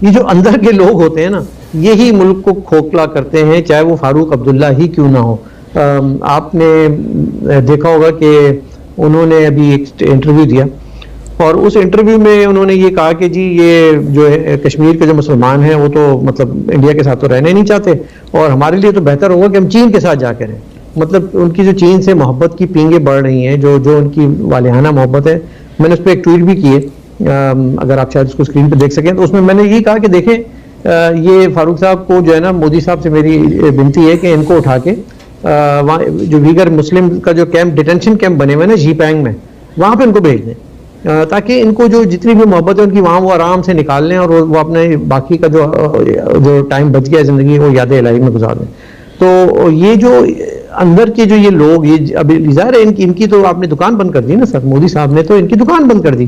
یہ جو اندر کے لوگ ہوتے ہیں نا یہی ملک کو کھوکھلا کرتے ہیں, چاہے وہ فاروق عبداللہ ہی کیوں نہ ہو. آپ نے دیکھا ہوگا کہ انہوں نے ابھی ایک انٹرویو دیا اور اس انٹرویو میں انہوں نے یہ کہا کہ جی یہ جو کشمیر کے جو مسلمان ہیں وہ تو مطلب انڈیا کے ساتھ تو رہنا نہیں چاہتے اور ہمارے لیے تو بہتر ہوگا کہ ہم چین کے ساتھ جا کے رہیں. مطلب ان کی جو چین سے محبت کی پینگیں بڑھ رہی ہیں, جو ان کی والہانہ محبت ہے. میں نے اس پہ ایک ٹویٹ بھی کی ہے, اگر آپ شاید اس کو اسکرین پہ دیکھ سکیں, تو اس میں میں نے یہ کہا کہ دیکھیں یہ فاروق صاحب کو جو ہے نا مودی صاحب سے میری بنتی ہے کہ ان کو اٹھا کے جو ویگر مسلم کا جو کیمپ ڈیٹینشن کیمپ بنے ہوئے ہیں نا جی پینگ میں, وہاں پہ ان کو بھیج دیں تاکہ ان کو جو جتنی بھی محبت ہے ان کی وہاں وہ آرام سے نکال لیں اور وہ اپنے باقی کا جو ٹائم بچ گیا زندگی وہ یاد الہی میں گزار دیں. تو یہ جو اندر کے جو یہ لوگ, یہ ابھی ظاہر ہے ان کی تو آپ نے دکان بند کر دی نا سر, مودی صاحب نے تو ان کی دکان بند کر دی.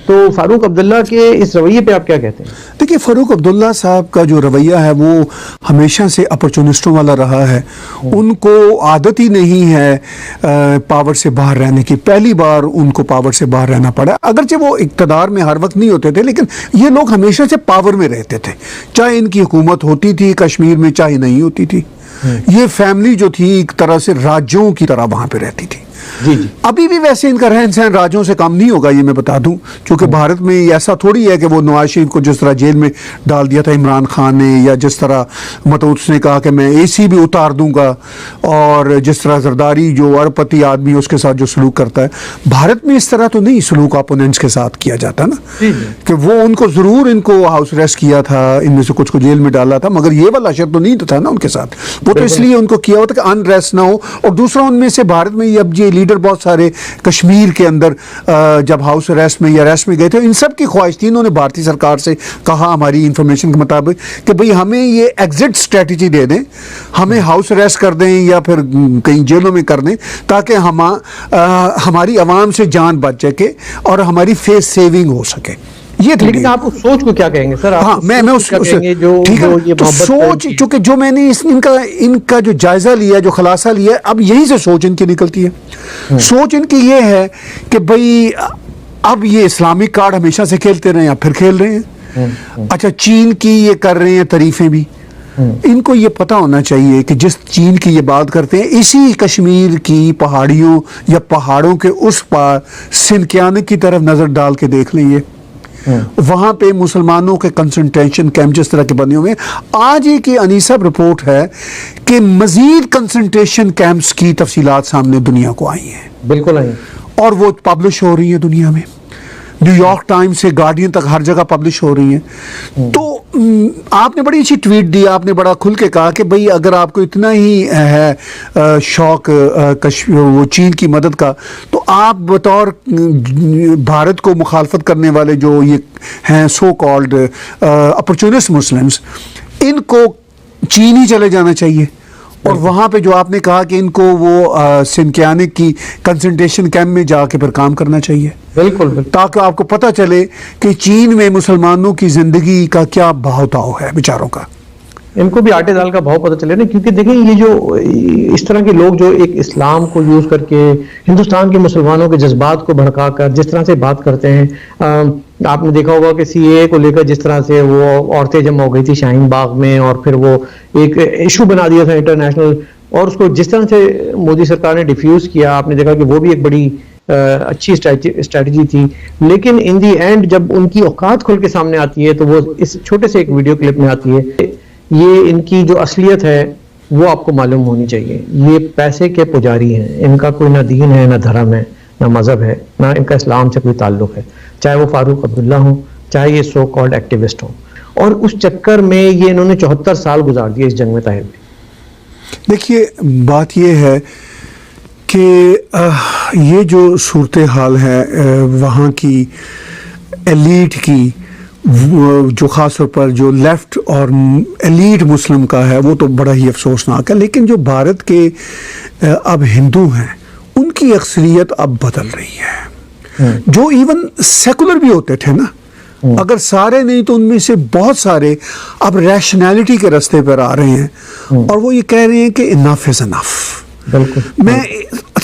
تو فاروق عبداللہ کے اس رویے پہ آپ کیا کہتے ہیں؟ دیکھیے فاروق عبداللہ صاحب کا جو رویہ ہے وہ ہمیشہ سے اپرچونسٹوں والا رہا ہے. ان کو عادت ہی نہیں ہے پاور سے باہر رہنے کی. پہلی بار ان کو پاور سے باہر رہنا پڑا, اگرچہ وہ اقتدار میں ہر وقت نہیں ہوتے تھے لیکن یہ لوگ ہمیشہ سے پاور میں رہتے تھے, چاہے ان کی حکومت ہوتی تھی کشمیر میں چاہے نہیں ہوتی تھی. یہ فیملی جو تھی ایک طرح سے راجوں کی طرح وہاں پہ رہتی تھی. جی ابھی بھی ویسے ان کا رہن سہن راجوں سے کم نہیں ہوگا, یہ میں بتا دوں, کیونکہ بھارت میں ایسا تھوڑی ہے کہ وہ نواز شریف کو جس طرح جیل میں ڈال دیا تھا عمران خان نے, یا جس طرح مطلب اس نے کہا کہ میں اے سی بھی اتار دوں گا, اور جس طرح زرداری جو اربپتی آدمی اس کے ساتھ جو سلوک کرتا ہے, بھارت میں اس طرح تو نہیں سلوک اپوننٹس کے ساتھ کیا جاتا نا, کہ وہ ان کو ضرور ان کو ہاؤس ریسٹ کیا تھا, ان میں سے کچھ کو جیل میں ڈالا تھا, مگر یہ والا شرط تو نہیں تھا نا ان کے ساتھ. وہ تو اس لیے ان کو کیا ہوتا کہ ان ریسٹ نہ ہو. اور دوسرا ان میں سے بھارت میں اب یہ لیڈر بہت سارے کشمیر کے اندر جب ہاؤس اریسٹ میں یا ریسٹ میں گئے تھے, ان سب کی خواہش تھی, انہوں نے بھارتی سرکار سے کہا ہماری انفارمیشن کے مطابق کہ بھئی ہمیں یہ ایگزٹ اسٹریٹجی دے دیں, ہمیں ہاؤس اریسٹ کر دیں یا پھر کہیں جیلوں میں کر دیں, تاکہ ہماری عوام سے جان بچ سکے اور ہماری فیس سیونگ ہو سکے. لیکن آپ اس سوچ کو کیا کہیں گے سر؟ ہاں میں سوچ, چونکہ جو میں نے ان کا جو جائزہ لیا, جو خلاصہ لیا, اب یہی سے سوچ ان کی نکلتی ہے. سوچ ان کی یہ ہے کہ بھئی اب یہ اسلامک کارڈ ہمیشہ سے کھیلتے رہے ہیں, اب پھر کھیل رہے ہیں. اچھا چین کی یہ کر رہے ہیں تعریفیں بھی, ان کو یہ پتا ہونا چاہیے کہ جس چین کی یہ بات کرتے ہیں, اسی کشمیر کی پہاڑیوں یا پہاڑوں کے اس پار سنکیانک کی طرف نظر ڈال کے دیکھ لیں, وہاں پہ مسلمانوں کے کنسنٹریشن کیمپ جس طرح کے بنے ہوئے ہیں. آج ایک انیسا رپورٹ ہے کہ مزید کنسنٹریشن کیمپس کی تفصیلات سامنے دنیا کو آئی ہیں, بالکل آئی, اور وہ پبلش ہو رہی ہیں دنیا میں, نیو یارک ٹائمز سے گارڈین تک ہر جگہ پبلش ہو رہی ہیں. تو آپ نے بڑی اچھی ٹویٹ دی, آپ نے بڑا کھل کے کہا کہ بھئی اگر آپ کو اتنا ہی ہے شوق وہ چین کی مدد کا, تو آپ بطور بھارت کو مخالفت کرنے والے جو یہ ہیں سو کالڈ اپرچونسٹ مسلمز, ان کو چین ہی چلے جانا چاہیے, اور وہاں پہ جو آپ نے کہا کہ ان کو وہ سنکیانک کی کنسنٹریشن کیمپ میں جا کے پھر کام کرنا چاہیے. بالکل, تاکہ آپ کو پتہ چلے کہ چین میں مسلمانوں کی زندگی کا کیا بہاؤ تاؤ ہے بیچاروں کا, ان کو بھی آٹے دال کا بھاؤ پتہ چلے نا. کیونکہ دیکھیں یہ جو اس طرح کے لوگ جو ایک اسلام کو یوز کر کے ہندوستان کے مسلمانوں کے جذبات کو بھڑکا کر جس طرح سے بات کرتے ہیں, آپ نے دیکھا ہوگا کہ سی اے کو لے کر جس طرح سے وہ عورتیں جمع ہو گئی تھی شاہین باغ میں, اور پھر وہ ایک ایشو بنا دیا تھا انٹرنیشنل, اور اس کو جس طرح سے مودی سرکار نے ڈیفیوز کیا, آپ نے دیکھا کہ وہ بھی ایک بڑی اچھی اسٹریٹجی تھی. لیکن ان دی اینڈ جب ان کی اوقات کھل کے سامنے آتی ہے تو وہ اس چھوٹے سے ایک ویڈیو کلپ میں آتی ہے. یہ ان کی جو اصلیت ہے وہ آپ کو معلوم ہونی چاہیے. یہ پیسے کے پجاری ہیں, ان کا کوئی نہ دین ہے, نہ دھرم ہے, نہ مذہب ہے, نہ ان کا اسلام سے کوئی تعلق ہے, چاہے وہ فاروق عبداللہ ہوں, چاہے یہ سو کالڈ ایکٹیوسٹ ہوں. اور اس چکر میں یہ انہوں نے 74 سال گزار دیے اس جنگ میں طاہر میں. دیکھیے بات یہ ہے کہ یہ جو صورتحال ہے وہاں کی ایلیٹ کی, جو خاص طور پر جو لیفٹ اور ایلیٹ مسلم کا ہے, وہ تو بڑا ہی افسوسناک ہے. لیکن جو بھارت کے اب ہندو ہیں ان کی اکثریت اب بدل رہی ہے, جو ایون سیکولر بھی ہوتے تھے نا, اگر سارے نہیں تو ان میں سے بہت سارے اب ریشنالٹی کے راستے پر آ رہے ہیں, اور وہ یہ کہہ رہے ہیں کہ انف از انف. میں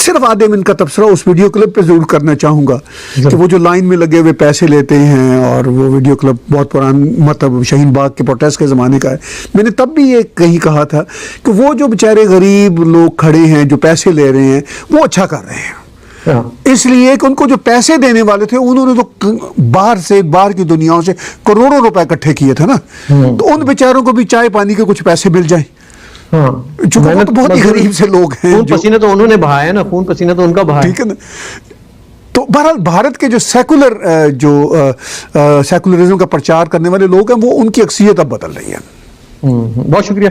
صرف آدھے منٹ کا تبصرہ اس ویڈیو کلپ پہ ضرور کرنا چاہوں گا کہ وہ جو لائن میں لگے ہوئے پیسے لیتے ہیں، اور وہ ویڈیو کلپ بہت مطلب شاہین باغ کے پروٹیسٹ کے زمانے کا ہے. میں نے تب بھی یہ کہیں کہا تھا کہ وہ جو بیچارے غریب لوگ کھڑے ہیں جو پیسے لے رہے ہیں وہ اچھا کر رہے ہیں، اس لیے کہ ان کو جو پیسے دینے والے تھے انہوں نے تو باہر کی دنیاؤں سے کروڑوں روپے اکٹھے کیے تھے نا، تو ان بیچاروں کو بھی چائے پانی کے کچھ پیسے مل جائیں. چونکہ وہ تو بہت ہی غریب سے لوگ ہیں، خون پسینہ تو انہوں نے بہایا نا، خون پسینہ تو ان کا بہایا، ٹھیک ہے نا. تو بہرحال بھارت کے جو سیکولرزم کا پرچار کرنے والے لوگ ہیں وہ ان کی اکثریت اب بدل رہی ہے. بہت شکریہ.